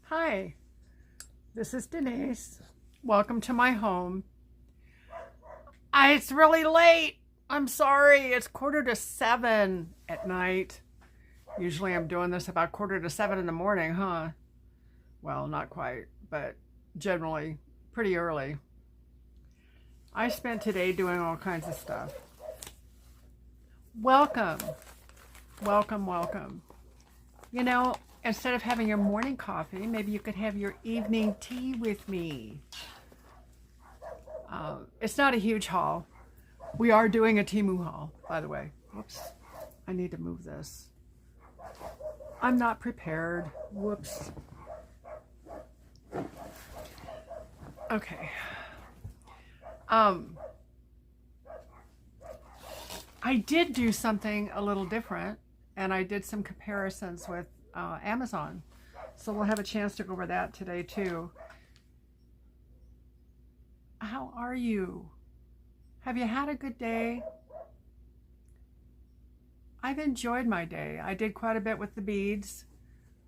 Hi, this is Denise. Welcome to my home. It's really late. I'm sorry. It's 6:45 at night. Usually I'm doing this about 6:45 in the morning, huh? Well, not quite, but generally pretty early. I spent today doing all kinds of stuff. Welcome, welcome, welcome. You know, instead of having your morning coffee, maybe you could have your evening tea with me. It's not a huge haul. We are doing a Temu haul, by the way. Whoops, I need to move this. I'm not prepared. Whoops. Okay. I did do something a little different, and I did some comparisons with Amazon. So we'll have a chance to go over that today too. How are you? Have you had a good day? I've enjoyed my day. I did quite a bit with the beads.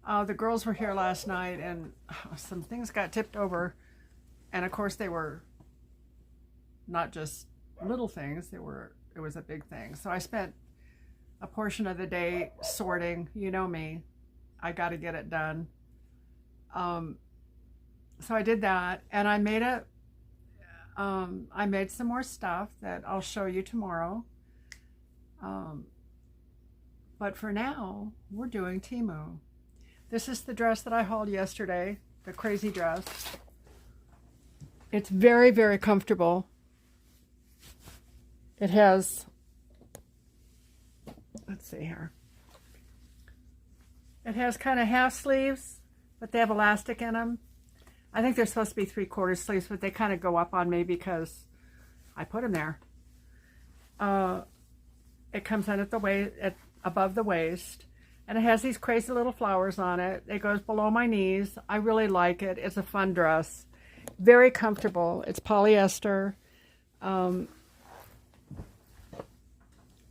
The girls were here last night and some things got tipped over. And of course they were not just little things, it was a big thing. So I spent a portion of the day sorting. You know me, I got to get it done. So I did that, and I made some more stuff that I'll show you tomorrow. But for now, we're doing Temu. This is the dress that I hauled yesterday, the crazy dress. It's very, very comfortable. It has, let's see here. It has kind of half sleeves, but they have elastic in them. I think they're supposed to be 3/4 sleeves, but they kind of go up on me because I put them there. It comes in at the waist, above the waist, and it has these crazy little flowers on it. It goes below my knees. I really like it. It's a fun dress. Very comfortable. It's polyester.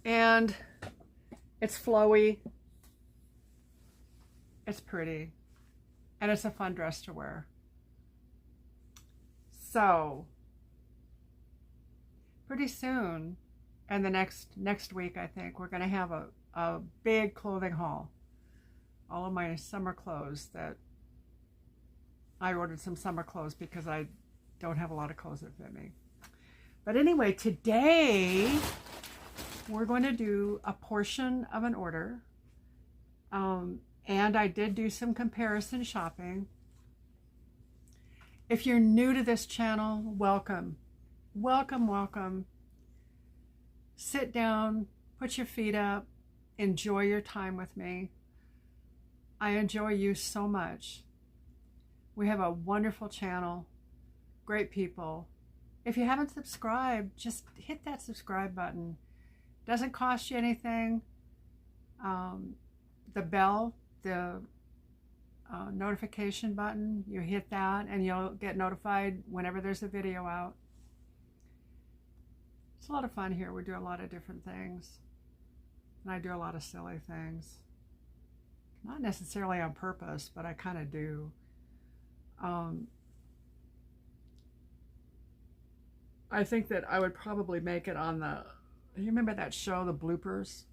And it's flowy. It's pretty. And it's a fun dress to wear. So, pretty soon, and the next week, I think, we're going to have a big clothing haul. All of my summer clothes that I ordered some summer clothes because I don't have a lot of clothes that fit me. But anyway, today we're going to do a portion of an order. And I did do some comparison shopping. If you're new to this channel, welcome. Welcome, welcome. Sit down, put your feet up, enjoy your time with me. I enjoy you so much. We have a wonderful channel, great people. If you haven't subscribed, just hit that subscribe button. Doesn't cost you anything. The bell, the notification button, you hit that and you'll get notified whenever there's a video out. It's a lot of fun here. We do a lot of different things, and I do a lot of silly things, not necessarily on purpose, but I kind of do. I think that I would probably make it on you remember that show, The Bloopers?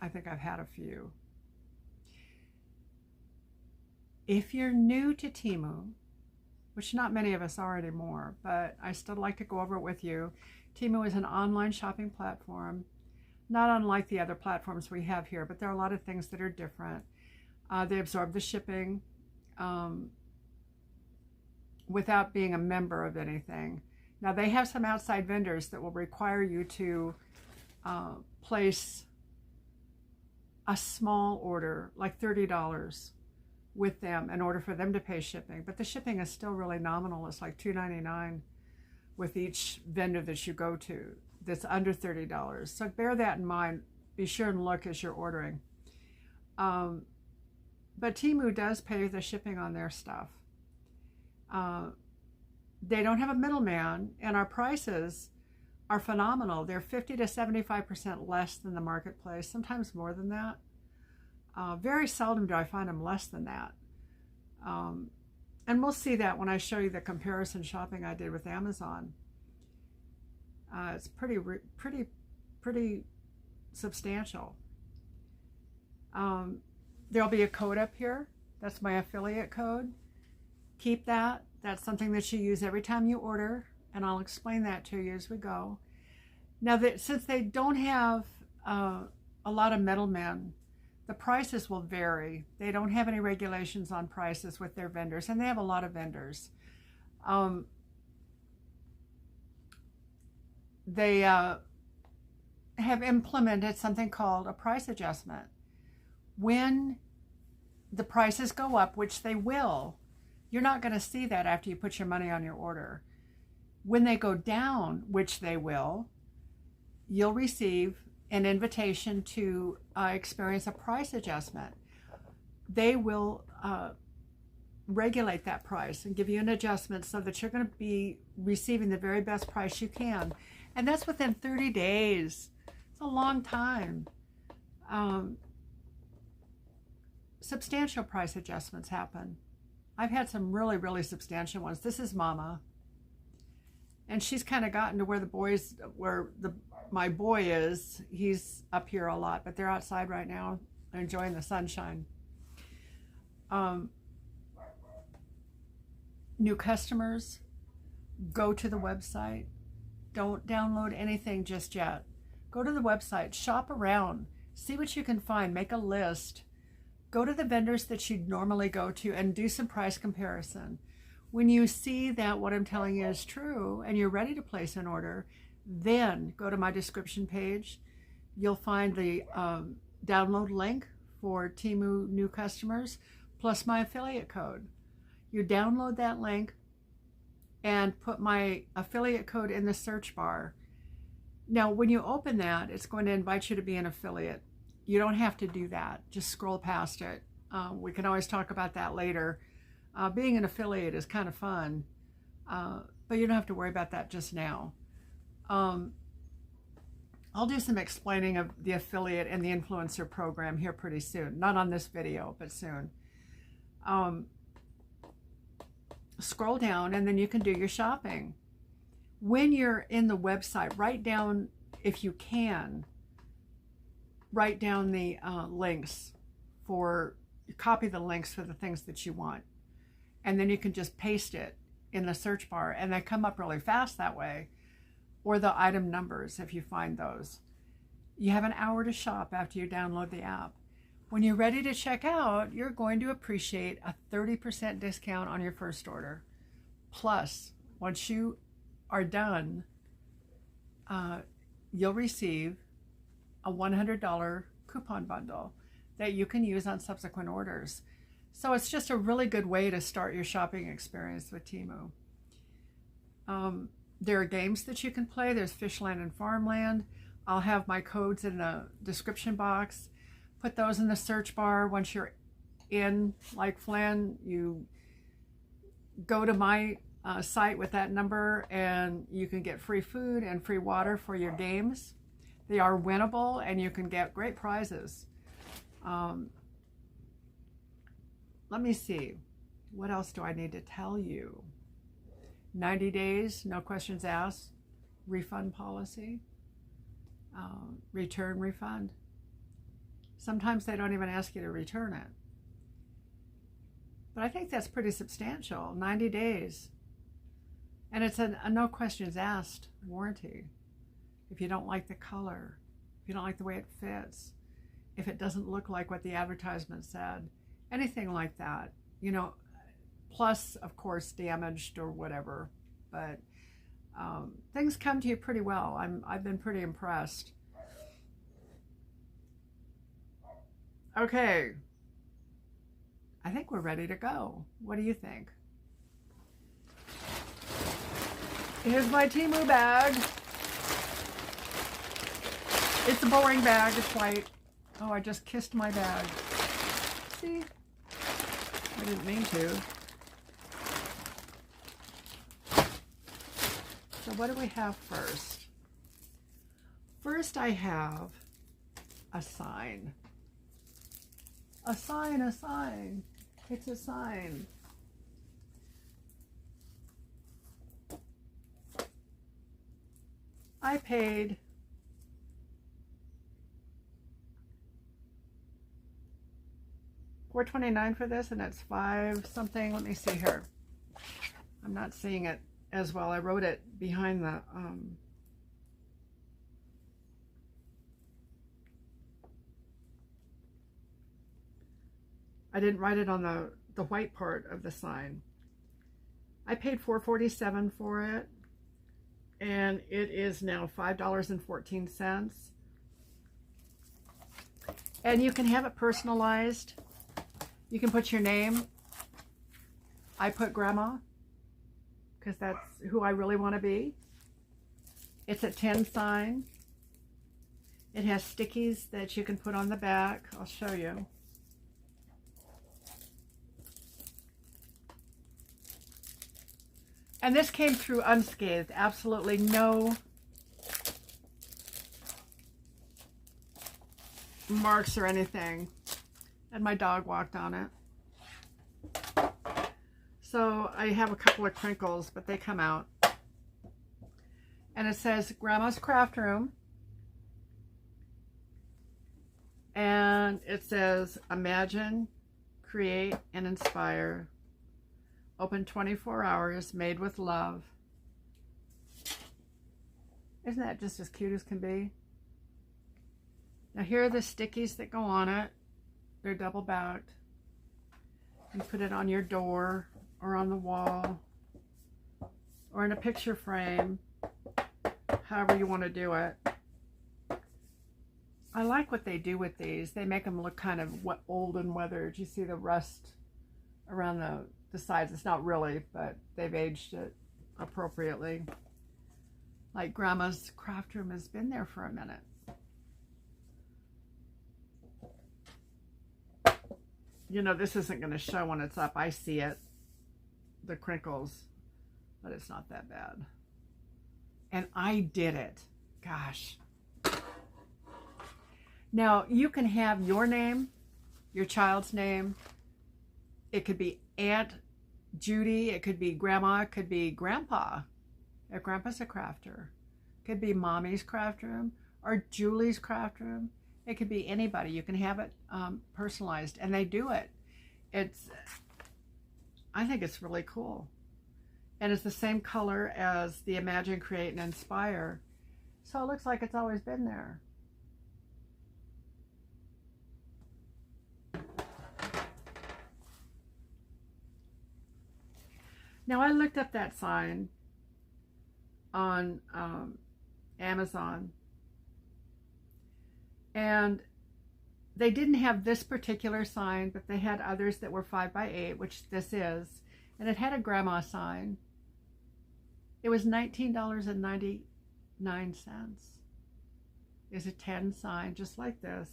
I think I've had a few. If you're new to Temu, which not many of us are anymore, but I still like to go over it with you. Temu is an online shopping platform, not unlike the other platforms we have here, but there are a lot of things that are different. They absorb the shipping without being a member of anything. Now they have some outside vendors that will require you to place a small order, like $30 with them in order for them to pay shipping. But the shipping is still really nominal. It's like $2.99 with each vendor that you go to that's under $30. So bear that in mind. Be sure and look as you're ordering. But Temu does pay the shipping on their stuff. They don't have a middleman, and our prices are phenomenal. They're 50 to 75% less than the marketplace, sometimes more than that. Very seldom do I find them less than that. And we'll see that when I show you the comparison shopping I did with Amazon. It's pretty substantial. There'll be a code up here. That's my affiliate code. Keep that. That's something that you use every time you order, and I'll explain that to you as we go. Now, since they don't have a lot of middlemen, the prices will vary. They don't have any regulations on prices with their vendors, and they have a lot of vendors. They have implemented something called a price adjustment. When the prices go up, which they will, you're not going to see that after you put your money on your order. When they go down, which they will, you'll receive an invitation to experience a price adjustment. They will regulate that price and give you an adjustment so that you're going to be receiving the very best price you can. And that's within 30 days. It's a long time. Substantial price adjustments happen. I've had some really substantial ones. This is Mama. And she's kind of gotten to where my boy is. He's up here a lot, but they're outside right now enjoying the sunshine. New customers, go to the website. Don't download anything just yet. Go to the website, shop around, see what you can find, make a list. Go to the vendors that you'd normally go to and do some price comparison. When you see that what I'm telling you is true and you're ready to place an order, then go to my description page. You'll find the download link for Temu new customers, plus my affiliate code. You download that link and put my affiliate code in the search bar. Now, when you open that, it's going to invite you to be an affiliate. You don't have to do that. Just scroll past it. We can always talk about that later. Being an affiliate is kind of fun, but you don't have to worry about that just now. I'll do some explaining of the affiliate and the influencer program here pretty soon. Not on this video, but soon. Scroll down and then you can do your shopping. When you're in the website, write down, if you can, write down the links copy the links for the things that you want. And then you can just paste it in the search bar and they come up really fast that way. Or the item numbers if you find those. You have an hour to shop after you download the app. When you're ready to check out, you're going to appreciate a 30% discount on your first order. Plus, once you are done, you'll receive a $100 coupon bundle that you can use on subsequent orders. So it's just a really good way to start your shopping experience with Temu. There are games that you can play. There's Fishland and Farmland. I'll have my codes in the description box. Put those in the search bar. Once you're in, like Flynn, you go to my site with that number and you can get free food and free water for your games. They are winnable and you can get great prizes. Let me see. What else do I need to tell you? 90 days, no questions asked. Refund policy. Return refund. Sometimes they don't even ask you to return it. But I think that's pretty substantial, 90 days. And it's a no questions asked warranty. If you don't like the color, if you don't like the way it fits, if it doesn't look like what the advertisement said, anything like that, you know, plus, of course, damaged or whatever. But things come to you pretty well. I've been pretty impressed. Okay, I think we're ready to go. What do you think? Here's my Temu bag. It's a boring bag, it's white. Oh, I just kissed my bag. See? I didn't mean to. So what do we have first? First I have a sign. A sign, a sign. It's a sign. I paid $4.29 for this, and it's $5 something. Let me see here. I'm not seeing it as well. I wrote it behind the I didn't write it on the white part of the sign. I paid $4.47 for it, and it is now $5.14. And you can have it personalized. You can put your name. I put Grandma, because that's who I really want to be. It's a 10 sign. It has stickies that you can put on the back. I'll show you. And this came through unscathed. Absolutely no marks or anything. And my dog walked on it. So I have a couple of crinkles, but they come out. And it says Grandma's Craft Room. And it says imagine, create, and inspire. Open 24 hours, made with love. Isn't that just as cute as can be? Now here are the stickies that go on it. They're double backed. You put it on your door or on the wall or in a picture frame, however you want to do it. I like what they do with these. They make them look kind of old and weathered. You see the rust around the sides. It's not really, but they've aged it appropriately. Like Grandma's Craft Room has been there for a minute. You know, this isn't going to show when it's up. I see it, the crinkles, but it's not that bad. And I did it. Gosh. Now, you can have your name, your child's name. It could be Aunt Judy. It could be Grandma. It could be Grandpa. If Grandpa's a crafter. It could be Mommy's Craft Room or Julie's Craft Room. It could be anybody. You can have it personalized, and they do it. I think it's really cool. And it's the same color as the Imagine, Create, and Inspire. So it looks like it's always been there. Now, I looked up that sign on Amazon, and they didn't have this particular sign, but they had others that were 5x8, which this is, and it had a grandma sign. It was $19.99. It's a 10 sign, just like this,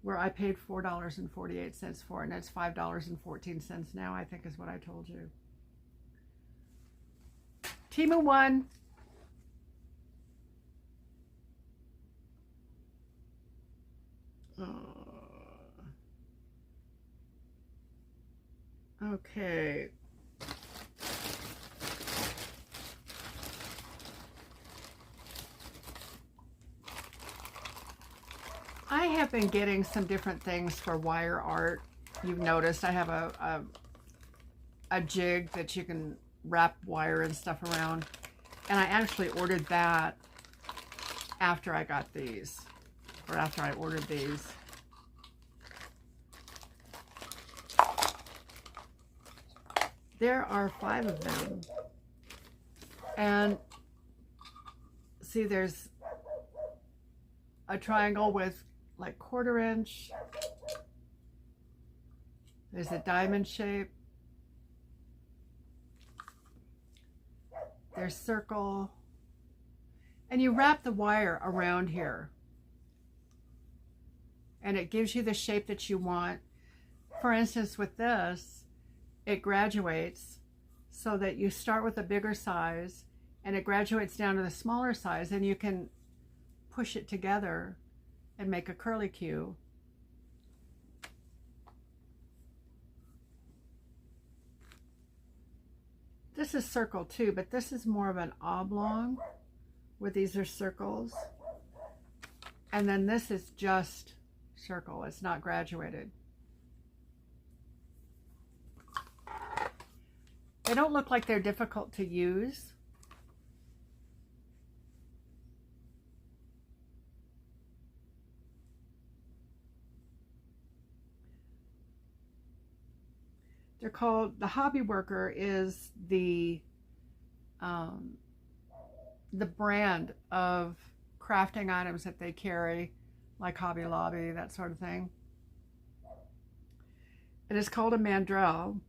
where I paid $4.48 for it, and it's $5.14 now, I think is what I told you. Temu won. Okay. I have been getting some different things for wire art. You've noticed I have a jig that you can wrap wire and stuff around, and I actually ordered that after I got these, or after I ordered these. There are 5 of them, and see, there's a triangle with like 1/4 inch. There's a diamond shape. There's circle. And you wrap the wire around here. And it gives you the shape that you want. For instance, with this, it graduates so that you start with a bigger size and it graduates down to the smaller size, and you can push it together and make a curlicue. This is circle too, but this is more of an oblong where these are circles. And then this is just circle. It's not graduated. They don't look like they're difficult to use. They're called, the Hobby Worker is the brand of crafting items that they carry, like Hobby Lobby, that sort of thing. It is called a mandrel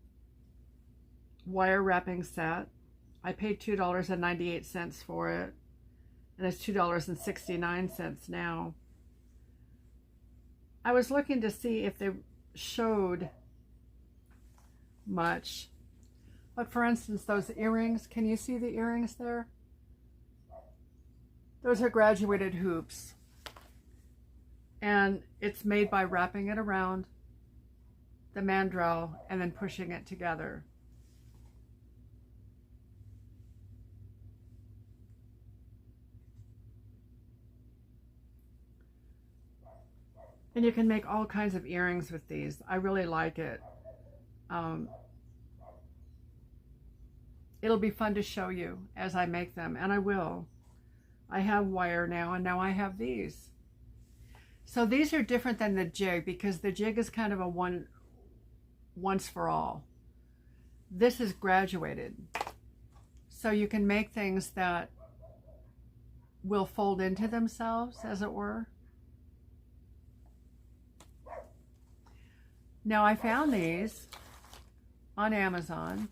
wire wrapping set. I paid $2.98 for it, and it's $2.69 now. I was looking to see if they showed much. But for instance, those earrings, can you see the earrings there? Those are graduated hoops. And it's made by wrapping it around the mandrel and then pushing it together. And you can make all kinds of earrings with these. I really like it. It'll be fun to show you as I make them, and I will. I have wire now, and now I have these. So these are different than the jig because the jig is kind of a once for all. This is graduated. So you can make things that will fold into themselves, as it were. Now I found these on Amazon.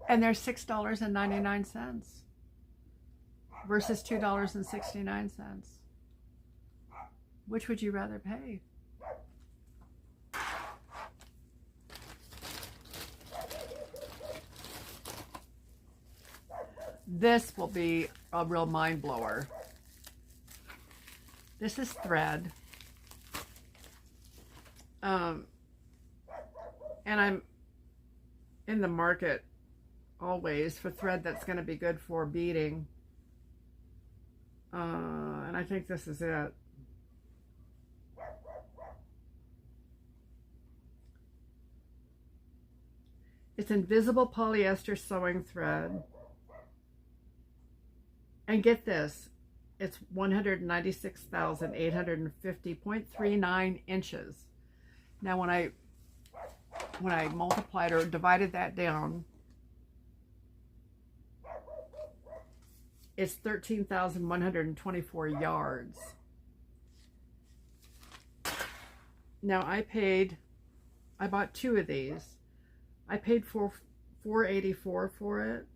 And they're $6.99 versus $2.69. Which would you rather pay? This will be a real mind blower. This is thread. And I'm in the market always for thread that's going to be good for beading. And I think this is it. It's invisible polyester sewing thread. And get this, it's 196,850.39 inches. Now when I multiplied or divided that down, it's 13,124 yards. Now I bought two of these. I paid $4.84 for it.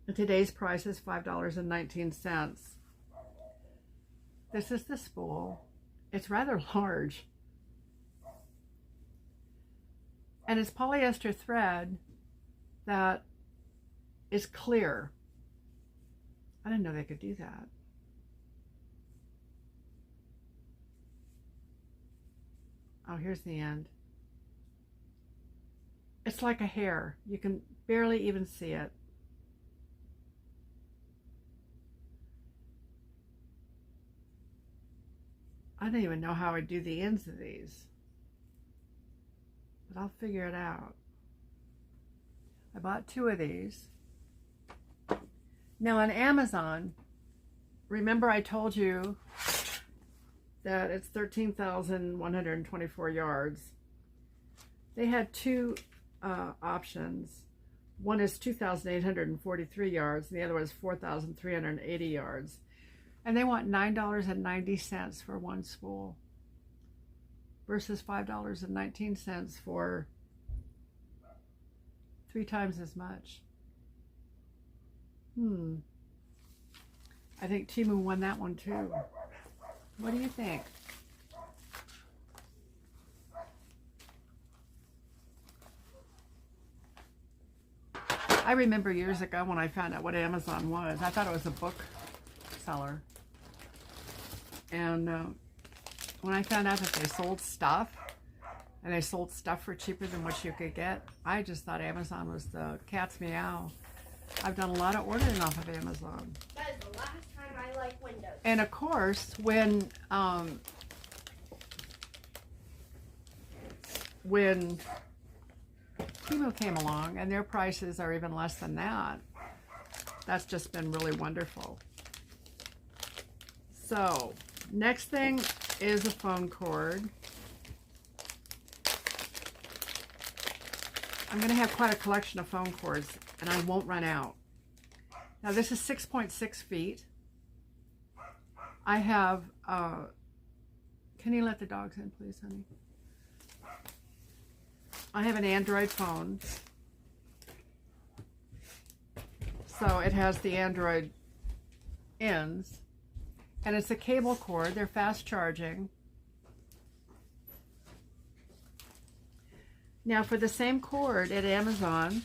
And today's price is $5.19. This is the spool. It's rather large. And it's polyester thread that is clear. I didn't know they could do that. Oh, here's the end. It's like a hair. You can barely even see it. I don't even know how I do the ends of these, but I'll figure it out. I bought two of these. Now on Amazon, remember I told you that it's 13,124 yards. They had two options. One is 2,843 yards, and the other one is 4,380 yards. And they want $9.90 for one spool versus $5.19 for 3 times as much. I think Temu won that one too. What do you think? I remember years ago when I found out what Amazon was. I thought it was a book seller. And when I found out that they sold stuff, and they sold stuff for cheaper than what you could get, I just thought Amazon was the cat's meow. I've done a lot of ordering off of Amazon. That is the last time I like Windows. And of course, when Temu came along and their prices are even less than that, that's just been really wonderful. So, next thing is a phone cord. I'm going to have quite a collection of phone cords, and I won't run out. Now, this is 6.6 feet. I have, can you let the dogs in, please, honey? I have an Android phone. So it has the Android ends. And it's a cable cord. They're fast charging. Now for the same cord at Amazon,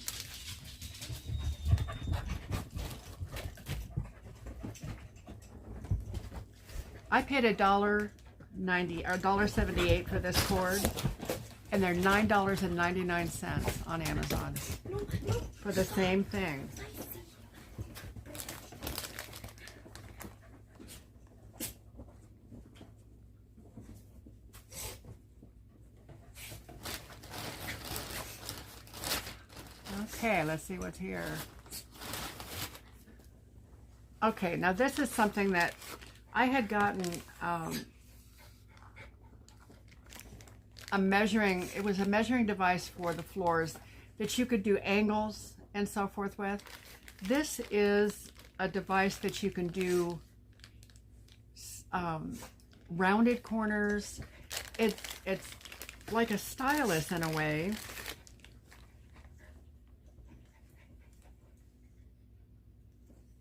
I paid $1.90 or $1.78 for this cord, and they're $9.99 on Amazon for the same thing. Okay, let's see what's here. Okay, now this is something that I had gotten it was a measuring device for the floors that you could do angles and so forth with. This is a device that you can do rounded corners. It's like a stylus in a way.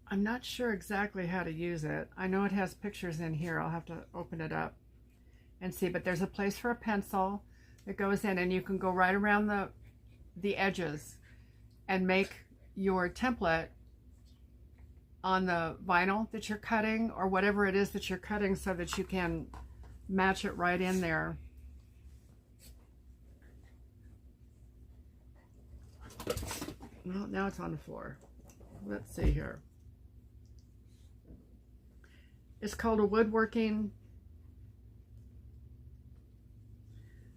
I'm not sure exactly how to use it. I know it has pictures in here. I'll have to open it up and see, but there's a place for a pencil that goes in, and you can go right around the edges and make your template on the vinyl that you're cutting or whatever it is that you're cutting so that you can match it right in there. Well, now it's on the floor. Let's see here. It's called a Woodworking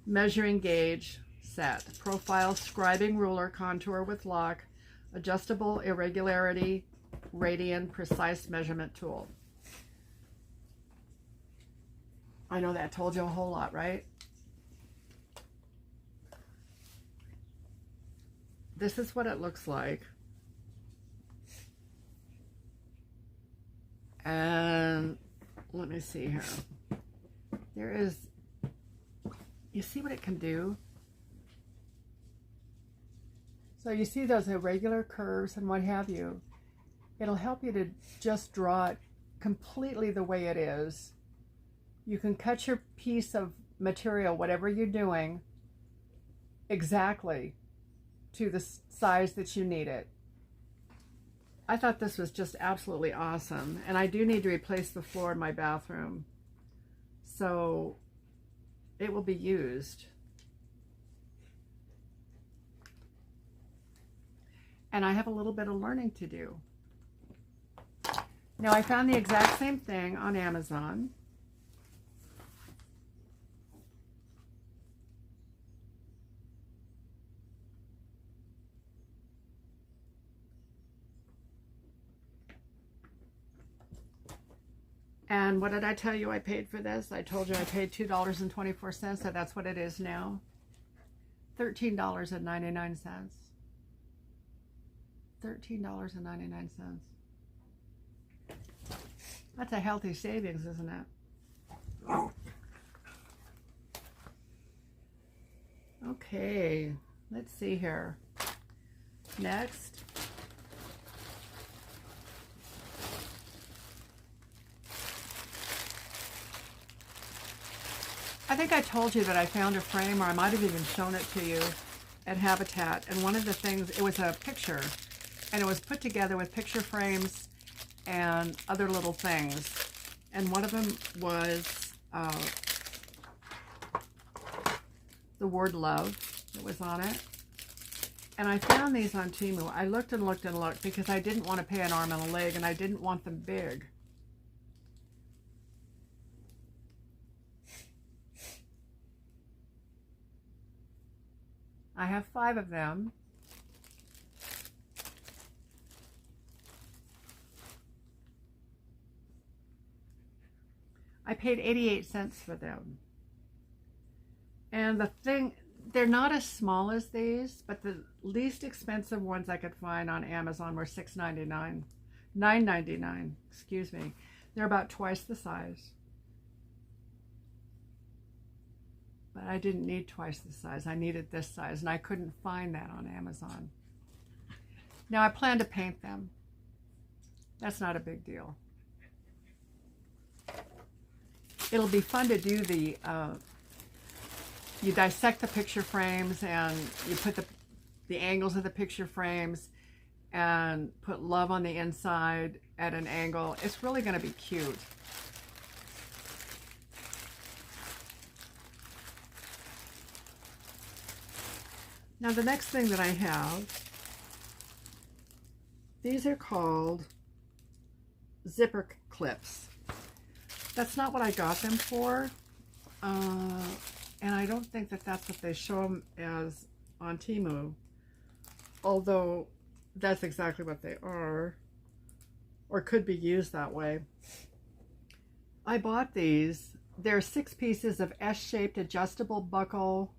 measuring gauge set. Profile scribing ruler, contour with lock, adjustable irregularity, radian, precise measurement tool. I know that told you a whole lot, right? This is what it looks like. And let me see here. There is, you see what it can do? So you see those irregular curves and what have you. It'll help you to just draw it completely the way it is. You can cut your piece of material, whatever you're doing, exactly to the size that you need it. I thought this was just absolutely awesome, and I do need to replace the floor in my bathroom, so it will be used. And I have a little bit of learning to do. Now I found the exact same thing on Amazon. And what did I tell you I paid for this? I told you I paid $2.24, so that's what it is now. $13.99. $13.99. That's a healthy savings, isn't it? Okay, let's see here. Next. I think I told you that I found a frame, or I might have even shown it to you at Habitat. And one of the things, it was a picture and it was put together with picture frames and other little things. And one of them was the word love that was on it. And I found these on Temu. I looked and looked and looked because I didn't want to pay an arm and a leg, and I didn't want them big. I have 5 of them. I paid 88 cents for them. And the thing, they're not as small as these, but the least expensive ones I could find on Amazon were $6.99. $9.99, excuse me. They're about twice the size. But I didn't need twice the size. I needed this size, and I couldn't find that on Amazon. Now I plan to paint them. That's not a big deal. It'll be fun to do the, you dissect the picture frames and you put the angles of the picture frames and put love on the inside at an angle. It's really going to be cute. Now the next thing that I have, these are called zipper clips. That's not what I got them for, and I don't think that that's what they show them as on Temu, although that's exactly what they are, or could be used that way. I bought these. They're 6 pieces of S-shaped adjustable buckle,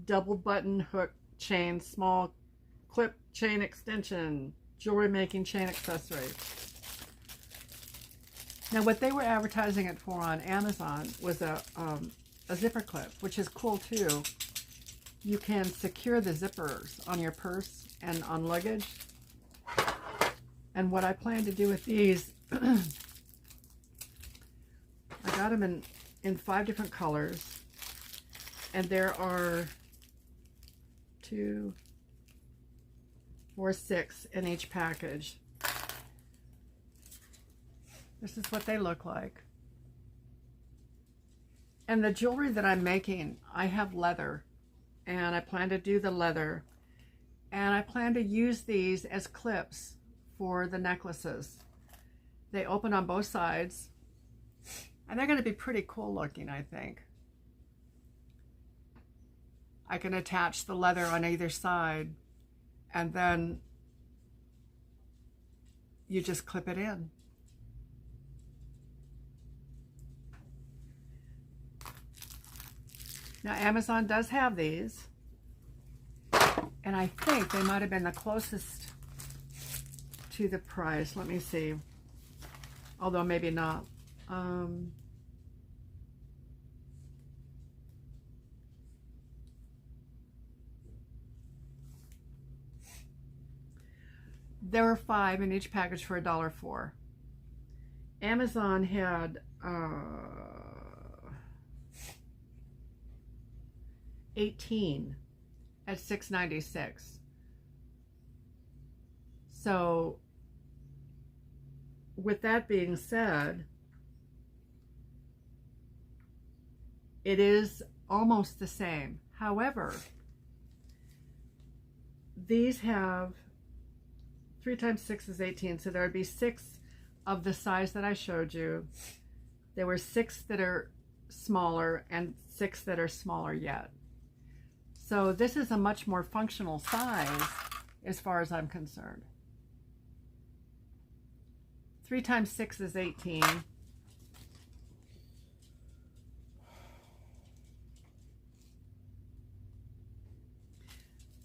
double button hook chain, small clip chain extension, jewelry making chain accessory. Now what they were advertising it for on Amazon was a zipper clip, which is cool too. You can secure the zippers on your purse and on luggage. And what I plan to do with these, I got them in 5 different colors, and there are 2, 4, 6 in each package. This is what they look like. And the jewelry that I'm making, I have leather, and I plan to do the leather, and I plan to use these as clips for the necklaces. They open on both sides, and they're going to be pretty cool looking, I think. I can attach the leather on either side, and then you just clip it in. Now Amazon does have these, and I think they might have been the closest to the price. Let me see, although maybe not. There were 5 in each package for $1.04. Amazon had 18 at $6.96. So with that being said, it is almost the same. However, these have 3 times 6 is 18, so there would be 6 of the size that I showed you. There were 6 that are smaller and 6 that are smaller yet. So this is a much more functional size as far as I'm concerned. 3 times 6 is 18.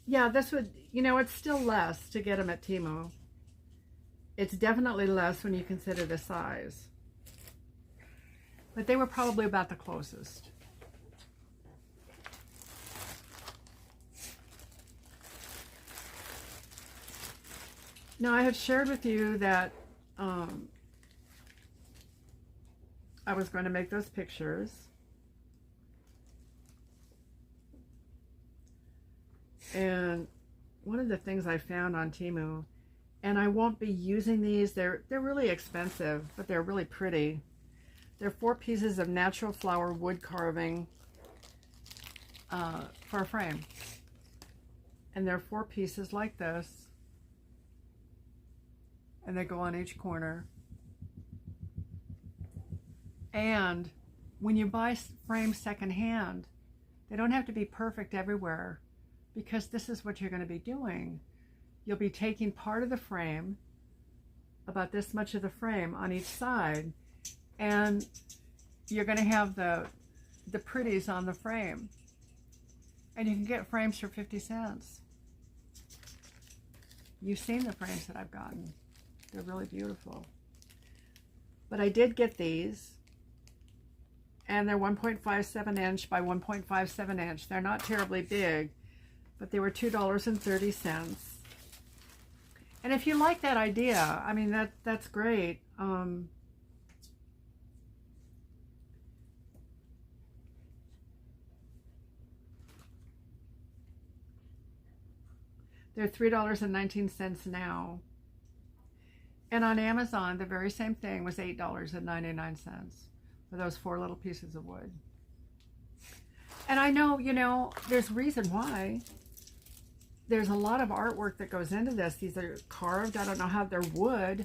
Yeah, this would, you know, it's still less to get them at Temu. It's definitely less when you consider the size. But they were probably about the closest. Now, I had shared with you that I was going to make those pictures. And one of the things I found on Temu, and I won't be using these. They're really expensive, but they're really pretty. They're 4 pieces of natural flower wood carving for a frame. And they're 4 pieces like this. And they go on each corner. And when you buy frames secondhand, they don't have to be perfect everywhere, because this is what you're going to be doing. You'll be taking part of the frame, about this much of the frame on each side, and you're going to have the pretties on the frame. And you can get frames for 50 cents. You've seen the frames that I've gotten. They're really beautiful. But I did get these, and they're 1.57 inch by 1.57 inch. They're not terribly big, but they were $2.30. And if you like that idea, I mean, that's great. They're $3.19 now. And on Amazon, the very same thing was $8.99 for those 4 little pieces of wood. And I know, you know, there's reason why. There's a lot of artwork that goes into this. These are carved. I don't know how they're wood.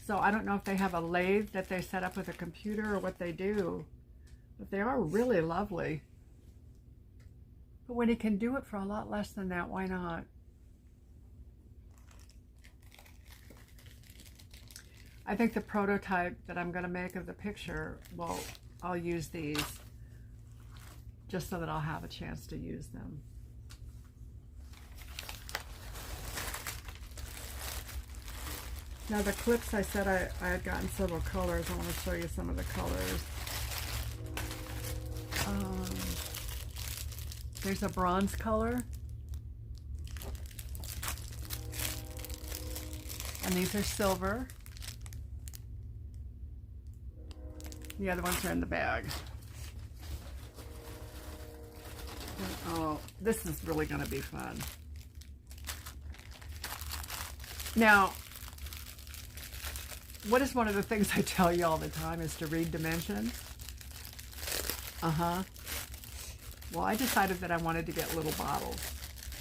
So I don't know if they have a lathe that they set up with a computer or what they do. But they are really lovely. But when you can do it for a lot less than that, why not? I think the prototype that I'm going to make of the picture, well, I'll use these just so that I'll have a chance to use them. Now the clips, I said I had gotten several colors. I want to show you some of the colors. There's a bronze color. And these are silver. The other ones are in the bag. Oh, this is really going to be fun. Now, what is one of the things I tell you all the time is to read dimensions? Well, I decided that I wanted to get little bottles.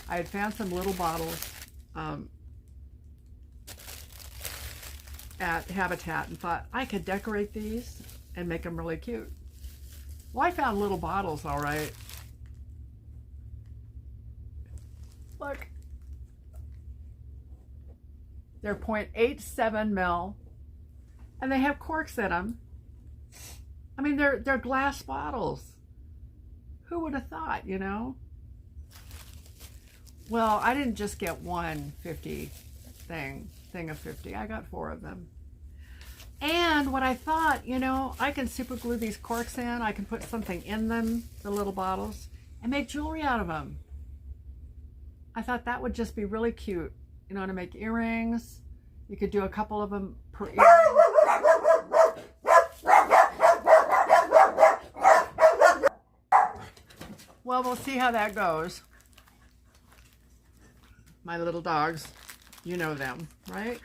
I had found some little bottles at Habitat and thought I could decorate these and make them really cute. Well, I found little bottles, all right. Look. They're 0.87 mil, and they have corks in them. I mean, they're glass bottles. Who would have thought, you know? Well, I didn't just get one 50 thing of 50. I got 4 of them. And what I thought, you know, I can super glue these corks in. I can put something in them, the little bottles, and make jewelry out of them. I thought that would just be really cute, you know, to make earrings. You could do a couple of them per earring. Well, we'll see how that goes. My little dogs, you know them, right?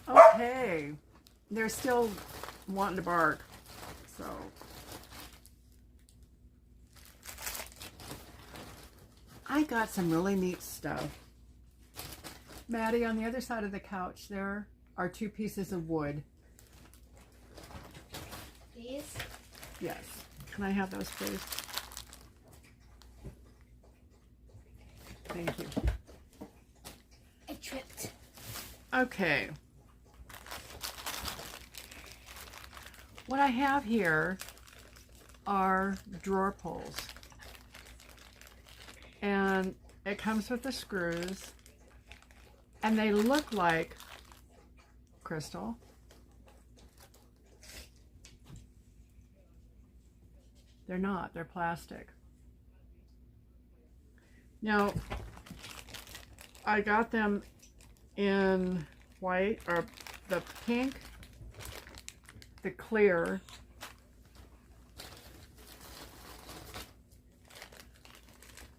Okay, they're still wanting to bark, so. I got some really neat stuff. Maddie, on the other side of the couch, there are 2 pieces of wood. These? Yes. Can I have those, please? Thank you. I tripped. Okay. What I have here are drawer pulls. And it comes with the screws. And they look like crystal. They're not, they're plastic. Now, I got them in white, or the pink, the clear,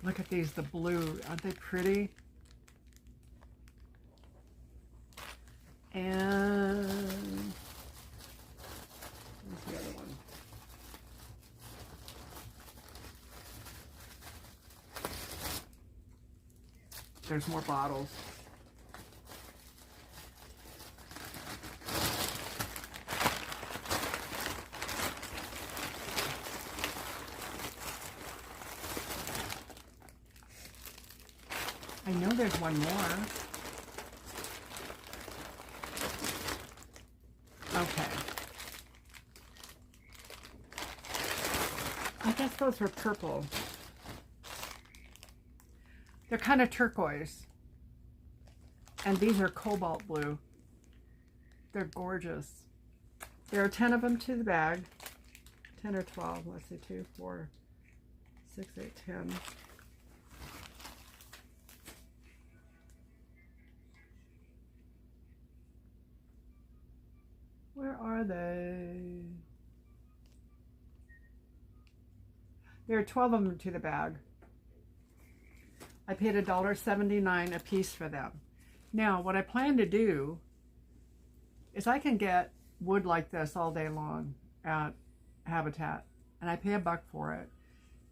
Look at these, the blue. Aren't they pretty? And where's the other one? There's more bottles. I know there's one more. Okay. I guess those were purple. They're kind of turquoise. And these are cobalt blue. They're gorgeous. There are 10 of them to the bag. 10 or 12. Let's see, 2, 4, 6, 8, 10. Where are they? There are 12 of them to the bag. I paid $1.79 a piece for them. Now, what I plan to do is I can get wood like this all day long at Habitat, and I pay $1 for it.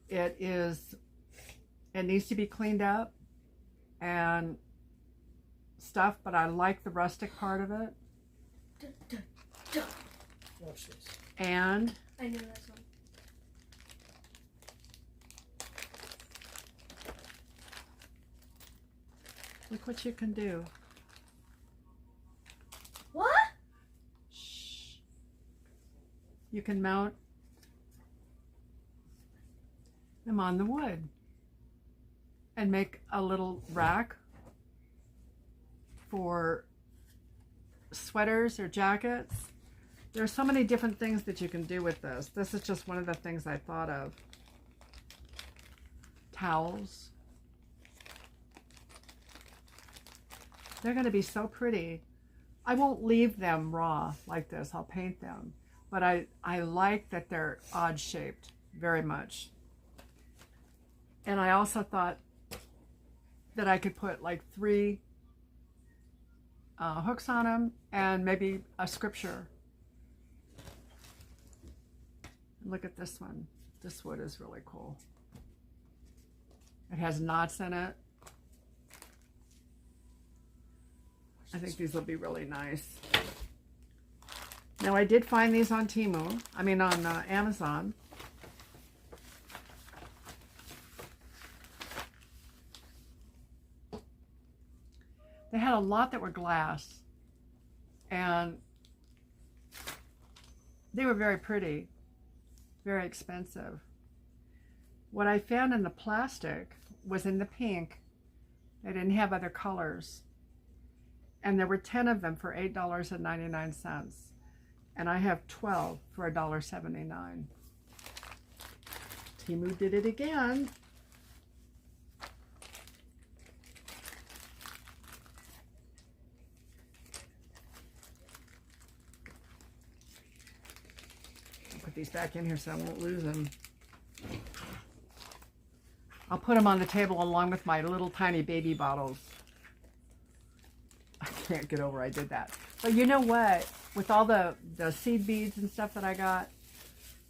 It needs to be cleaned up and stuff, but I like the rustic part of it. Watch this. And I know that song. look what you can do. What? Shh. You can mount them on the wood and make a little rack for sweaters or jackets. There are so many different things that you can do with this. This is just one of the things I thought of. Towels. They're going to be so pretty. I won't leave them raw like this. I'll paint them. But I like that they're odd shaped very much. And I also thought that I could put like 3 hooks on them and maybe a scripture. Look at this one. This wood is really cool. It has knots in it. I think these will be really nice. Now I did find these on Temu. I mean on Amazon. They had a lot that were glass. And they were very pretty. Very expensive. What I found in the plastic was in the pink. They didn't have other colors. And there were 10 of them for $8.99. And I have 12 for $1.79. Temu did it again. I'll put these back in here so I won't lose them. I'll put them on the table along with my little tiny baby bottles. I can't get over I did that. But you know what? With all the seed beads and stuff that I got,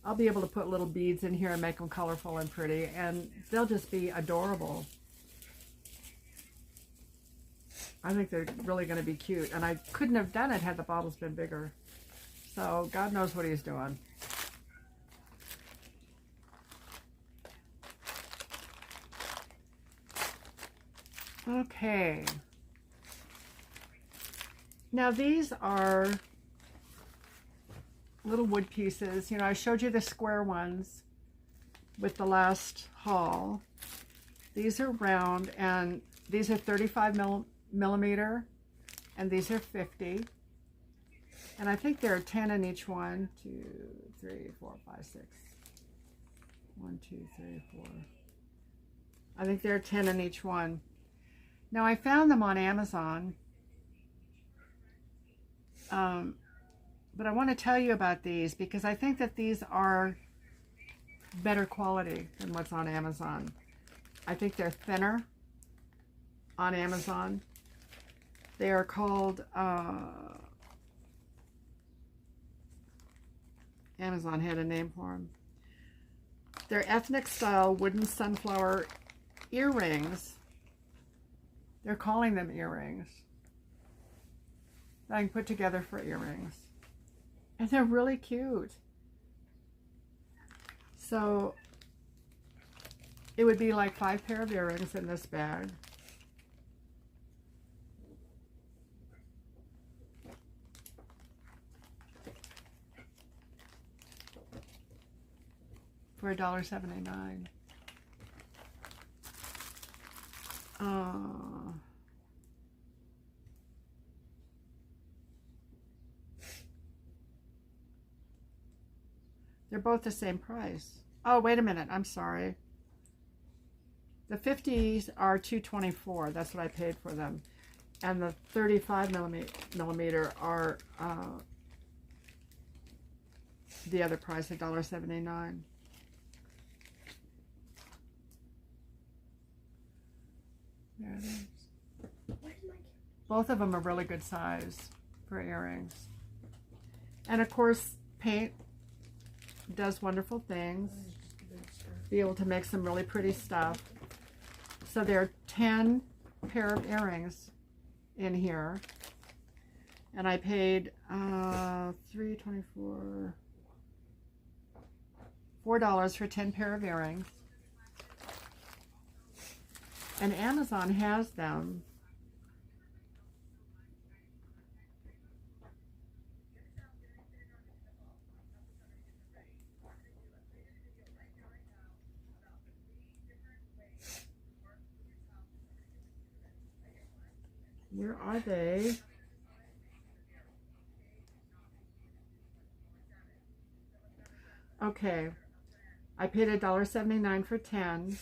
I'll be able to put little beads in here and make them colorful and pretty, and they'll just be adorable. I think they're really going to be cute, and I couldn't have done it had the bottles been bigger. So God knows what he's doing. Okay. Now these are little wood pieces. You know, I showed you the square ones with the last haul. These are round, and these are 35 millimeter, and these are 50. And I think there are 10 in each one. 2, 3, 4, 5, 6. 1, 2, 3, 4. I think there are 10 in each one. Now I found them on Amazon. But I want to tell you about these because I think that these are better quality than what's on Amazon. I think they're thinner on Amazon. They are called, Amazon had a name for them. They're ethnic style wooden sunflower earrings. They're calling them earrings. I can put together for earrings. And they're really cute. So it would be like 5 pair of earrings in this bag. For $1.79. They're both the same price. Oh, wait a minute. I'm sorry. The 50s are $2.24. That's what I paid for them. And the 35 millimeter are the other price, $1.79. There it is. Both of them are really good size for earrings. And of course, paint does wonderful things. Be able to make some really pretty stuff. So there are 10 pair of earrings in here. And I paid $4 for 10 pair of earrings. And Amazon has them. Where are they? Okay, I paid $1.79 for 10,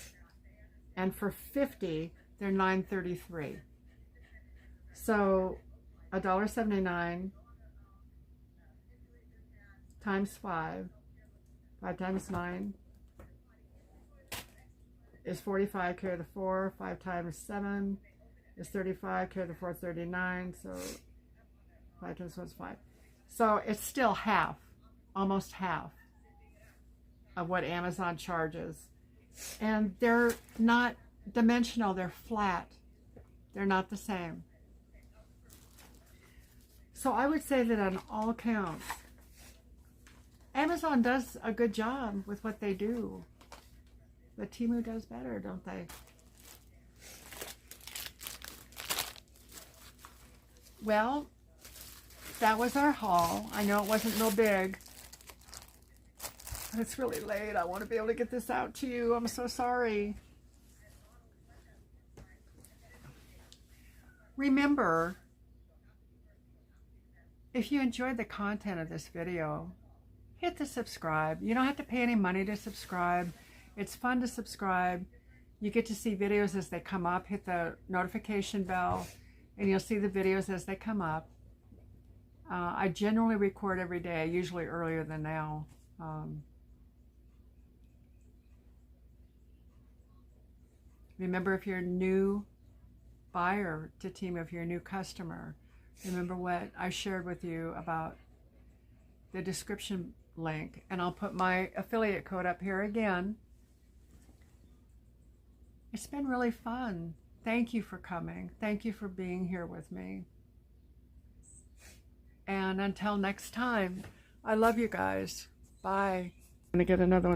and for 50, they're $9.33. So $1.79 times 5, 5 times 9 is 45, carry the 4, 5 times 7 is 35, carry the 4, 39, so 5 times 1 is 5. So it's still half, almost half of what Amazon charges. And they're not dimensional, they're flat. They're not the same. So I would say that on all counts, Amazon does a good job with what they do. But Temu does better, don't they? Well, that was our haul. I know it wasn't real big, but it's really late. I want to be able to get this out to you. I'm so sorry. Remember, if you enjoyed the content of this video, hit the subscribe. You don't have to pay any money to subscribe. It's fun to subscribe. You get to see videos as they come up. Hit the notification bell, and you'll see the videos as they come up. I generally record every day, usually earlier than now. Remember, if you're a new buyer to Temu, if you're a new customer, remember what I shared with you about the description link, and I'll put my affiliate code up here again. It's been really fun. Thank you for coming. Thank you for being here with me. And until next time, I love you guys. Bye. I'm gonna get another one.